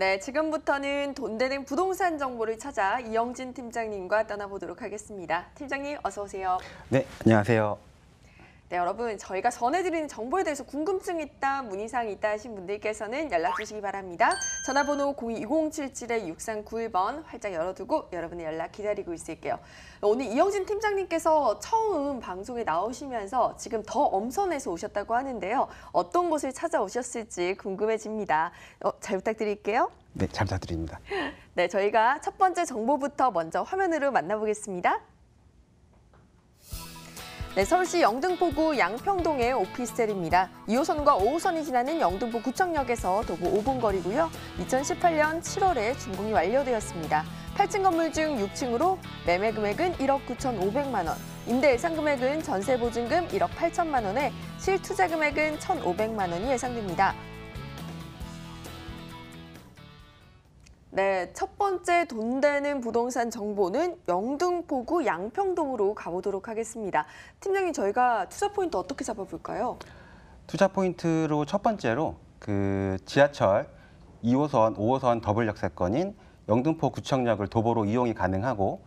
네, 지금부터는 돈 되는 부동산 정보를 찾아 이영진 팀장님과 떠나보도록 하겠습니다. 팀장님, 어서 오세요. 네, 안녕하세요. 네, 여러분, 저희가 전해드리는 정보에 대해서 궁금증이 있다, 문의사항이 있다 하신 분들께서는 연락 주시기 바랍니다. 전화번호 02-2077-6391번 활짝 열어두고 여러분의 연락 기다리고 있을게요. 오늘 이영진 팀장님께서 처음 방송에 나오시면서 지금 더 엄선해서 오셨다고 하는데요. 어떤 곳을 찾아오셨을지 궁금해집니다. 잘 부탁드릴게요. 네, 잘 부탁드립니다. 네, 저희가 첫 번째 정보부터 먼저 화면으로 만나보겠습니다. 네, 서울시 영등포구 양평동의 오피스텔입니다. 2호선과 5호선이 지나는 영등포 구청역에서 도보 5분 거리고요. 2018년 7월에 준공이 완료되었습니다. 8층 건물 중 6층으로 매매 금액은 1억 9,500만 원, 임대 예상 금액은 전세 보증금 1억 8천만 원에 실투자 금액은 1,500만 원이 예상됩니다. 네, 첫 번째 돈 되는 부동산 정보는 영등포구 양평동으로 가보도록 하겠습니다. 팀장님, 저희가 투자 포인트 어떻게 잡아볼까요? 투자 포인트로 첫 번째로 지하철 2호선, 5호선 더블 역세권인 영등포 구청역을 도보로 이용이 가능하고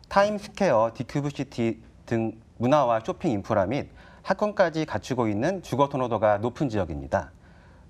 타임스퀘어, 디큐브시티 등 문화와 쇼핑 인프라 및 학군까지 갖추고 있는 주거 선호도가 높은 지역입니다.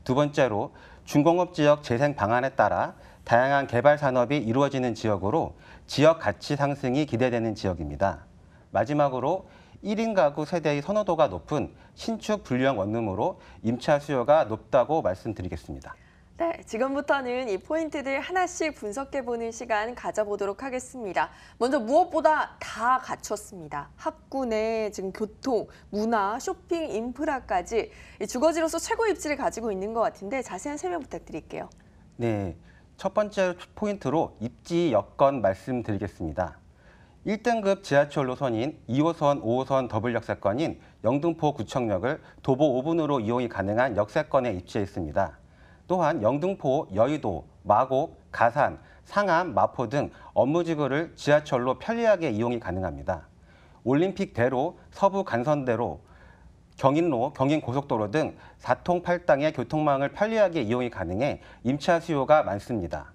두 번째로 중공업 지역 재생 방안에 따라 다양한 개발 산업이 이루어지는 지역으로 지역 가치 상승이 기대되는 지역입니다. 마지막으로 1인 가구 세대의 선호도가 높은 신축 불량 원룸으로 임차 수요가 높다고 말씀드리겠습니다. 네, 지금부터는 이 포인트들 하나씩 분석해보는 시간 가져보도록 하겠습니다. 먼저 무엇보다 다 갖췄습니다. 학군에 지금 교통, 문화, 쇼핑, 인프라까지 주거지로서 최고 입지를 가지고 있는 것 같은데 자세한 설명 부탁드릴게요. 네, 첫 번째 포인트로 입지 여건 말씀드리겠습니다. 1등급 지하철 노선인 2호선, 5호선 더블 역세권인 영등포 구청역을 도보 5분으로 이용이 가능한 역세권에 위치해 있습니다. 또한 영등포, 여의도, 마곡, 가산, 상암, 마포 등 업무지구를 지하철로 편리하게 이용이 가능합니다. 올림픽대로, 서부 간선대로, 경인로, 경인고속도로 등 4통 8당의 교통망을 편리하게 이용이 가능해 임차 수요가 많습니다.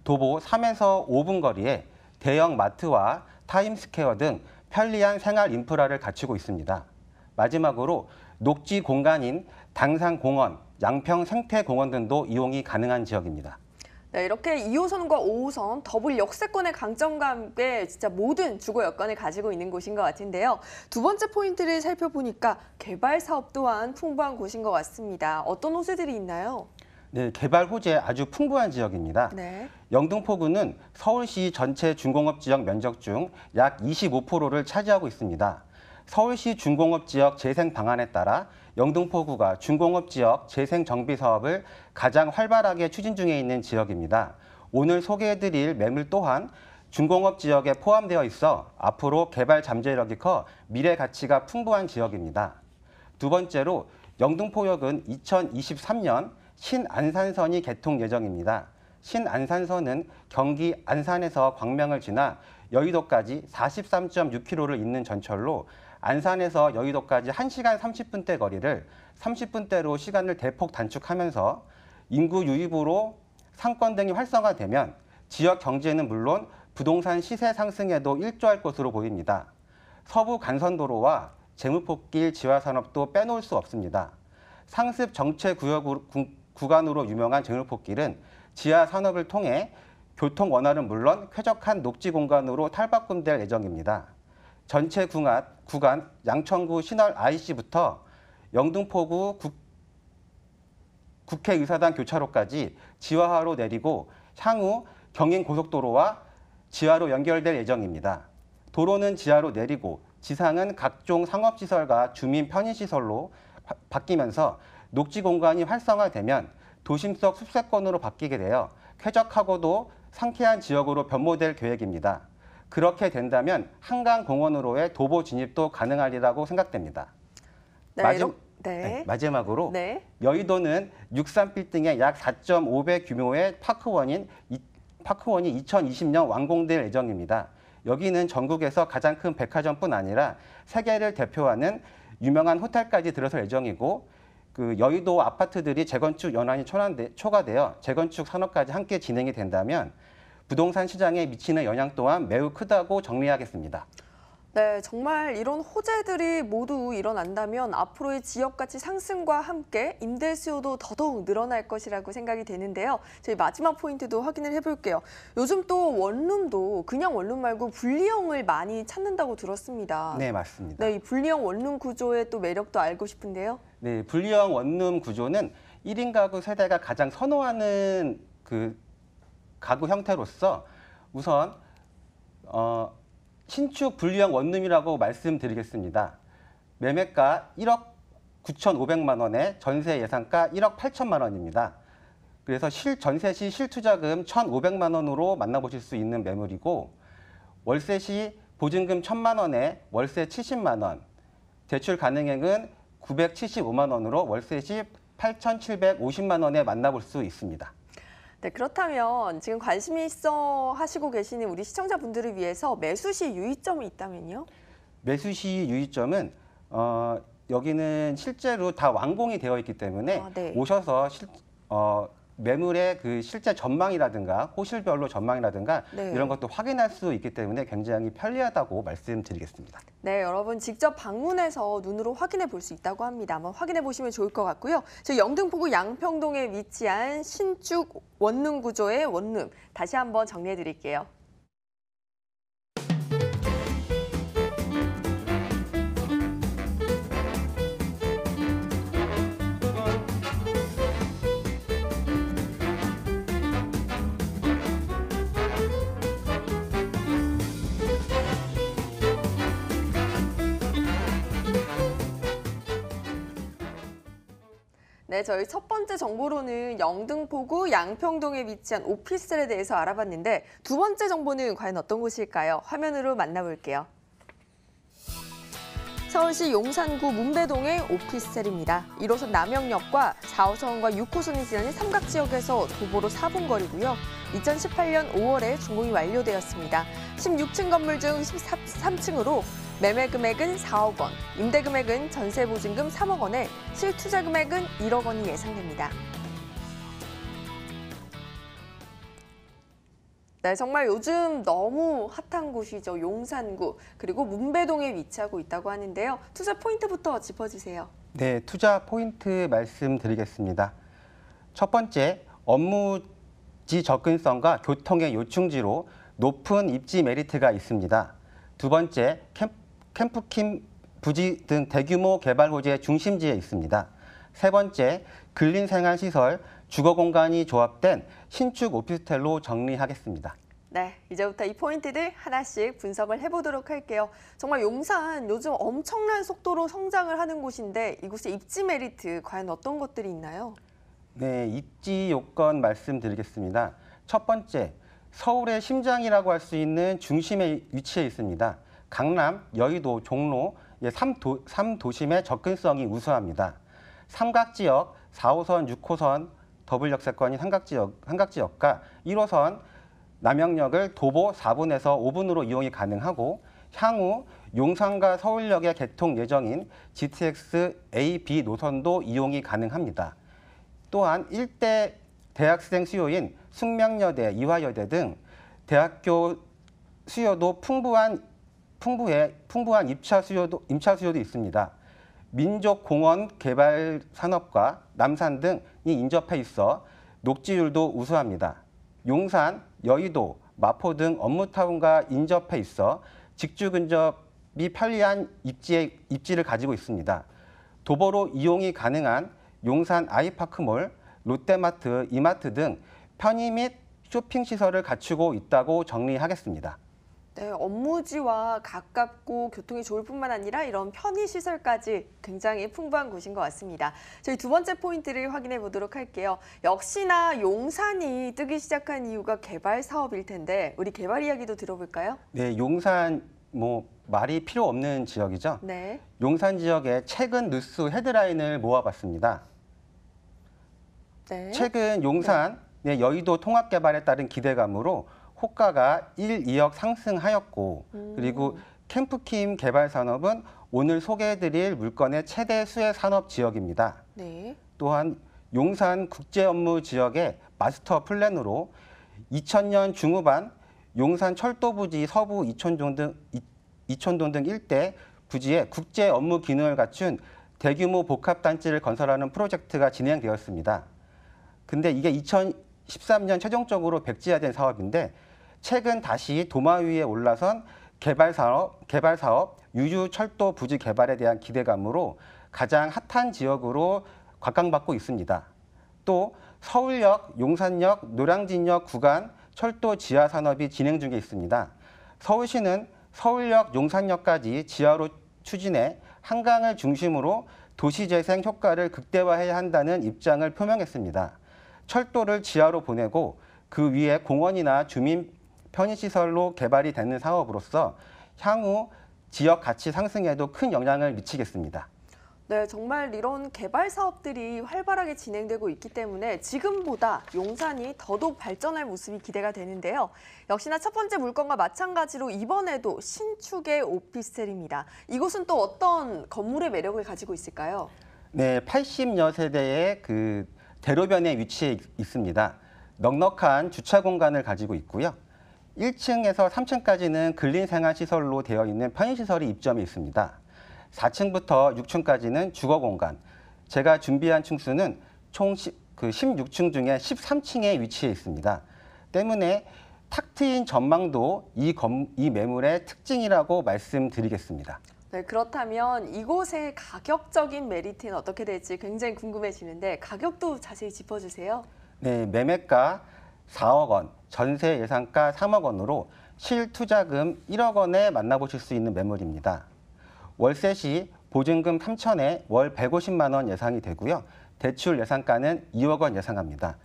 도보 3에서 5분 거리에 대형 마트와 타임스퀘어 등 편리한 생활 인프라를 갖추고 있습니다. 마지막으로 녹지 공간인 당산공원, 양평 생태공원 등도 이용이 가능한 지역입니다. 네, 이렇게 2호선과 5호선 더블 역세권의 강점과 함께 진짜 모든 주거 여건을 가지고 있는 곳인 것 같은데요. 두 번째 포인트를 살펴보니까 개발 사업 또한 풍부한 곳인 것 같습니다. 어떤 호재들이 있나요? 네, 개발 호재 아주 풍부한 지역입니다. 네. 영등포구는 서울시 전체 중공업 지역 면적 중 약 25%를 차지하고 있습니다. 서울시 중공업 지역 재생 방안에 따라 영등포구가 중공업 지역 재생 정비 사업을 가장 활발하게 추진 중에 있는 지역입니다. 오늘 소개해드릴 매물 또한 중공업 지역에 포함되어 있어 앞으로 개발 잠재력이 커 미래 가치가 풍부한 지역입니다. 두 번째로 영등포역은 2023년 신안산선이 개통 예정입니다. 신안산선은 경기 안산에서 광명을 지나 여의도까지 43.6km를 잇는 전철로 안산에서 여의도까지 1시간 30분대 거리를 30분대로 시간을 대폭 단축하면서 인구 유입으로 상권 등이 활성화되면 지역 경제는 물론 부동산 시세 상승에도 일조할 것으로 보입니다. 서부 간선도로와 재무폭길 지하산업도 빼놓을 수 없습니다. 상습 정체 구간으로 유명한 재무폭길은 지하산업을 통해 교통 원활은 물론 쾌적한 녹지 공간으로 탈바꿈될 예정입니다. 전체 구간 양천구 신월 IC부터 영등포구 국회의사당 교차로까지 지하화로 내리고 향후 경인고속도로와 지하로 연결될 예정입니다. 도로는 지하로 내리고 지상은 각종 상업시설과 주민 편의시설로 바뀌면서 녹지 공간이 활성화되면 도심 속 숲세권으로 바뀌게 되어 쾌적하고도 상쾌한 지역으로 변모될 계획입니다. 그렇게 된다면 한강공원으로의 도보 진입도 가능하리라고 생각됩니다. 네, 마지막으로 네. 여의도는 63빌딩의 약 4.5배 규모의 파크원이 2020년 완공될 예정입니다. 여기는 전국에서 가장 큰 백화점뿐 아니라 세계를 대표하는 유명한 호텔까지 들어설 예정이고 그 여의도 아파트들이 재건축 연한이 초과되어 재건축 산업까지 함께 진행이 된다면 부동산 시장에 미치는 영향 또한 매우 크다고 정리하겠습니다. 네, 정말 이런 호재들이 모두 일어난다면 앞으로의 지역 가치 상승과 함께 임대 수요도 더더욱 늘어날 것이라고 생각이 되는데요. 저희 마지막 포인트도 확인을 해볼게요. 요즘 또 원룸도 그냥 원룸 말고 분리형을 많이 찾는다고 들었습니다. 네, 맞습니다. 네, 이 분리형 원룸 구조의 또 매력도 알고 싶은데요. 네, 분리형 원룸 구조는 1인 가구 세대가 가장 선호하는 그 가구 형태로서 우선 신축 분리형 원룸이라고 말씀드리겠습니다. 매매가 1억 9,500만 원에 전세 예상가 1억 8천만 원입니다. 그래서 전세 시 실투자금 1,500만 원으로 만나보실 수 있는 매물이고 월세 시 보증금 1,000만 원에 월세 70만 원, 대출 가능액은 975만 원으로 월세 시 8,750만 원에 만나볼 수 있습니다. 네, 그렇다면 지금 관심이 있어 하시고 계시는 우리 시청자분들을 위해서 매수 시 유의점이 있다면요? 매수 시 유의점은 여기는 실제로 다 완공이 되어 있기 때문에 네. 오셔서 매물의 그 실제 전망이라든가 호실별로 전망이라든가 네. 이런 것도 확인할 수 있기 때문에 굉장히 편리하다고 말씀드리겠습니다. 네, 여러분 직접 방문해서 눈으로 확인해 볼 수 있다고 합니다. 한번 확인해 보시면 좋을 것 같고요. 저희 영등포구 양평동에 위치한 신축 원룸 구조의 원룸 다시 한번 정리해 드릴게요. 네, 저희 첫 번째 정보로는 영등포구 양평동에 위치한 오피스텔에 대해서 알아봤는데 두 번째 정보는 과연 어떤 곳일까요? 화면으로 만나볼게요. 서울시 용산구 문배동의 오피스텔입니다. 1호선 남영역과 4호선과 6호선이 지나는 삼각지역에서 도보로 4분 거리고요. 2018년 5월에 준공이 완료되었습니다. 16층 건물 중 13층으로 매매 금액은 4억 원, 임대 금액은 전세 보증금 3억 원에 실투자 금액은 1억 원이 예상됩니다. 네, 정말 요즘 너무 핫한 곳이죠. 용산구, 그리고 문배동에 위치하고 있다고 하는데요. 투자 포인트부터 짚어주세요. 네, 투자 포인트 말씀드리겠습니다. 첫 번째, 업무지 접근성과 교통의 요충지로 높은 입지 메리트가 있습니다. 두 번째, 캠프킴 부지 등 대규모 개발 호재 중심지에 있습니다. 세 번째, 근린생활시설, 주거공간이 조합된 신축 오피스텔로 정리하겠습니다. 네, 이제부터 이 포인트들 하나씩 분석을 해보도록 할게요. 정말 용산 요즘 엄청난 속도로 성장을 하는 곳인데 이곳의 입지 메리트 과연 어떤 것들이 있나요? 네, 입지 요건 말씀드리겠습니다. 첫 번째, 서울의 심장이라고 할 수 있는 중심에 위치해 있습니다. 강남, 여의도, 종로 3도심의 접근성이 우수합니다. 삼각지역, 4호선, 6호선 더블 역세권인 삼각지역과 1호선 남영역을 도보 4분에서 5분으로 이용이 가능하고 향후 용산과 서울역에 개통 예정인 GTX A, B 노선도 이용이 가능합니다. 또한 일대 대학생 수요인 숙명여대, 이화여대 등 대학교 수요도 풍부한 임차 수요도 있습니다. 민족공원 개발 산업과 남산 등이 인접해 있어 녹지율도 우수합니다. 용산, 여의도, 마포 등 업무타운과 인접해 있어 직주 근접이 편리한 입지를 가지고 있습니다. 도보로 이용이 가능한 용산 아이파크몰, 롯데마트, 이마트 등 편의 및 쇼핑시설을 갖추고 있다고 정리하겠습니다. 네, 업무지와 가깝고 교통이 좋을 뿐만 아니라 이런 편의시설까지 굉장히 풍부한 곳인 것 같습니다. 저희 두 번째 포인트를 확인해 보도록 할게요. 역시나 용산이 뜨기 시작한 이유가 개발 사업일 텐데 우리 개발 이야기도 들어볼까요? 네, 용산 말이 필요 없는 지역이죠. 네. 용산 지역의 최근 뉴스 헤드라인을 모아봤습니다. 네. 최근 용산 여의도 통합개발에 따른 기대감으로 호가가 1, 2억 상승하였고 그리고 캠프킴 개발 산업은 오늘 소개해드릴 물건의 최대 수혜 산업 지역입니다. 네. 또한 용산 국제업무 지역의 마스터 플랜으로 2000년 중후반 용산 철도부지 서부 이촌동 등 일대 부지에 국제 업무 기능을 갖춘 대규모 복합단지를 건설하는 프로젝트가 진행되었습니다. 근데 이게 2013년 최종적으로 백지화된 사업인데 최근 다시 도마 위에 올라선 개발 사업, 유유 철도 부지 개발에 대한 기대감으로 가장 핫한 지역으로 각광받고 있습니다. 또 서울역, 용산역, 노량진역 구간 철도 지하 산업이 진행 중에 있습니다. 서울시는 서울역, 용산역까지 지하로 추진해 한강을 중심으로 도시재생 효과를 극대화해야 한다는 입장을 표명했습니다. 철도를 지하로 보내고 그 위에 공원이나 주민 편의시설로 개발이 되는 사업으로서 향후 지역 가치 상승에도 큰 영향을 미치겠습니다. 네, 정말 이런 개발 사업들이 활발하게 진행되고 있기 때문에 지금보다 용산이 더더욱 발전할 모습이 기대가 되는데요. 역시나 첫 번째 물건과 마찬가지로 이번에도 신축의 오피스텔입니다. 이곳은 또 어떤 건물의 매력을 가지고 있을까요? 네, 80여 세대의 대로변에 위치해 있습니다. 넉넉한 주차 공간을 가지고 있고요. 1층에서 3층까지는 근린생활시설로 되어 있는 편의시설이 입점해 있습니다. 4층부터 6층까지는 주거 공간. 제가 준비한 층수는 총 16층 중에 13층에 위치해 있습니다. 때문에 탁 트인 전망도 이 매물의 특징이라고 말씀드리겠습니다. 네, 그렇다면 이곳의 가격적인 메리트는 어떻게 될지 굉장히 궁금해지는데 가격도 자세히 짚어주세요. 네, 매매가 4억 원, 전세 예상가 3억 원으로 실투자금 1억 원에 만나보실 수 있는 매물입니다. 월세 시 보증금 3천에 월 150만 원 예상이 되고요. 대출 예상가는 2억 원 예상합니다.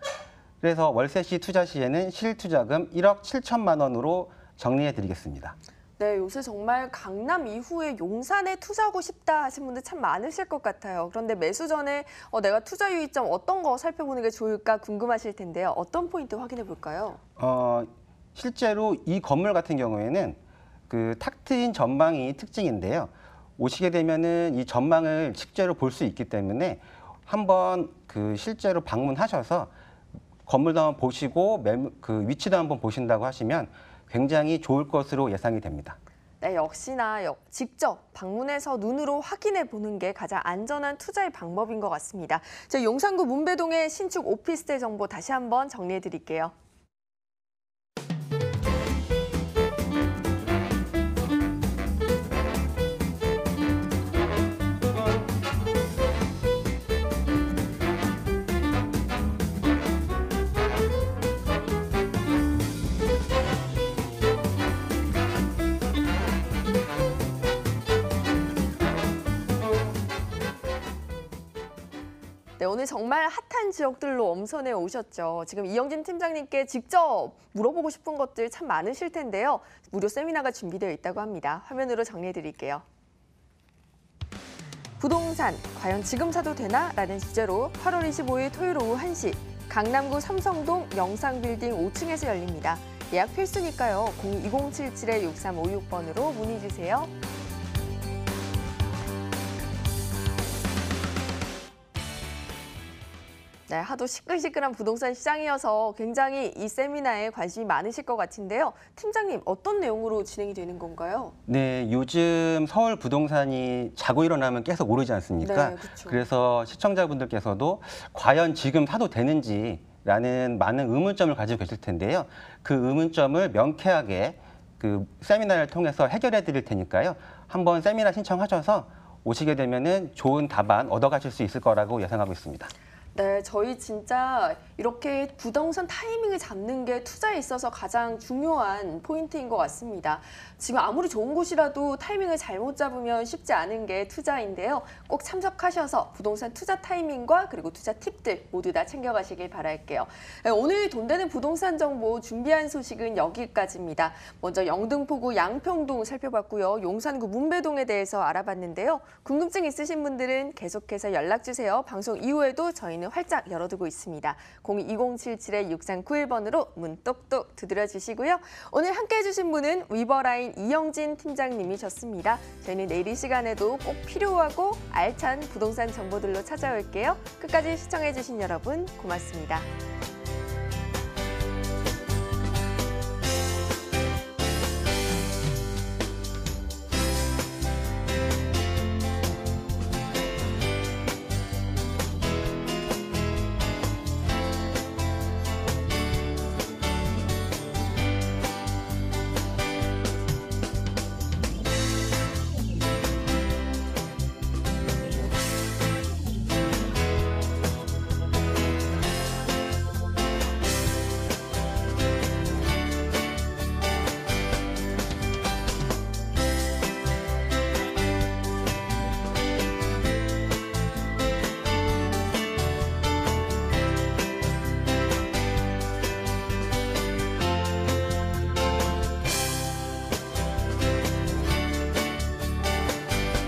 그래서 월세 시 투자 시에는 실투자금 1억 7천만 원으로 정리해 드리겠습니다. 네, 요새 정말 강남 이후에 용산에 투자하고 싶다 하신 분들 참 많으실 것 같아요. 그런데 매수 전에 내가 투자 유의점 어떤 거 살펴보는 게 좋을까 궁금하실 텐데요. 어떤 포인트 확인해 볼까요? 실제로 이 건물 같은 경우에는 탁 트인 전망이 특징인데요. 오시게 되면은 이 전망을 실제로 볼 수 있기 때문에 한번 실제로 방문하셔서 건물도 한번 보시고 위치도 한번 보신다고 하시면 굉장히 좋을 것으로 예상이 됩니다. 네, 역시나 직접 방문해서 눈으로 확인해 보는 게 가장 안전한 투자의 방법인 것 같습니다. 용산구 문배동의 신축 오피스텔 정보 다시 한번 정리해 드릴게요. 네, 오늘 정말 핫한 지역들로 엄선해 오셨죠. 지금 이영진 팀장님께 직접 물어보고 싶은 것들 참 많으실 텐데요. 무료 세미나가 준비되어 있다고 합니다. 화면으로 정리해 드릴게요. 부동산, 과연 지금 사도 되나? 라는 주제로 8월 25일 토요일 오후 1시 강남구 삼성동 영상빌딩 5층에서 열립니다. 예약 필수니까요. 02-077-6356번으로 문의 주세요. 네, 하도 시끌시끌한 부동산 시장이어서 굉장히 이 세미나에 관심이 많으실 것 같은데요. 팀장님, 어떤 내용으로 진행이 되는 건가요? 네, 요즘 서울 부동산이 자고 일어나면 계속 오르지 않습니까? 네, 그렇죠. 그래서 시청자분들께서도 과연 지금 사도 되는지라는 많은 의문점을 가지고 계실 텐데요. 그 의문점을 명쾌하게 세미나를 통해서 해결해 드릴 테니까요. 한번 세미나 신청하셔서 오시게 되면은 좋은 답안 얻어가실 수 있을 거라고 예상하고 있습니다. 네, 저희 진짜 이렇게 부동산 타이밍을 잡는 게 투자에 있어서 가장 중요한 포인트인 것 같습니다. 지금 아무리 좋은 곳이라도 타이밍을 잘못 잡으면 쉽지 않은 게 투자인데요. 꼭 참석하셔서 부동산 투자 타이밍과 그리고 투자 팁들 모두 다 챙겨가시길 바랄게요. 네, 오늘 돈 되는 부동산 정보 준비한 소식은 여기까지입니다. 먼저 영등포구 양평동 살펴봤고요. 용산구 문배동에 대해서 알아봤는데요. 궁금증 있으신 분들은 계속해서 연락 주세요. 방송 이후에도 저희는 활짝 열어두고 있습니다. 02077-6391번으로 문 똑똑 두드려 주시고요. 오늘 함께해 주신 분은 위버라인 이영진 팀장님이셨습니다. 저희는 내일 이 시간에도 꼭 필요하고 알찬 부동산 정보들로 찾아올게요. 끝까지 시청해 주신 여러분 고맙습니다.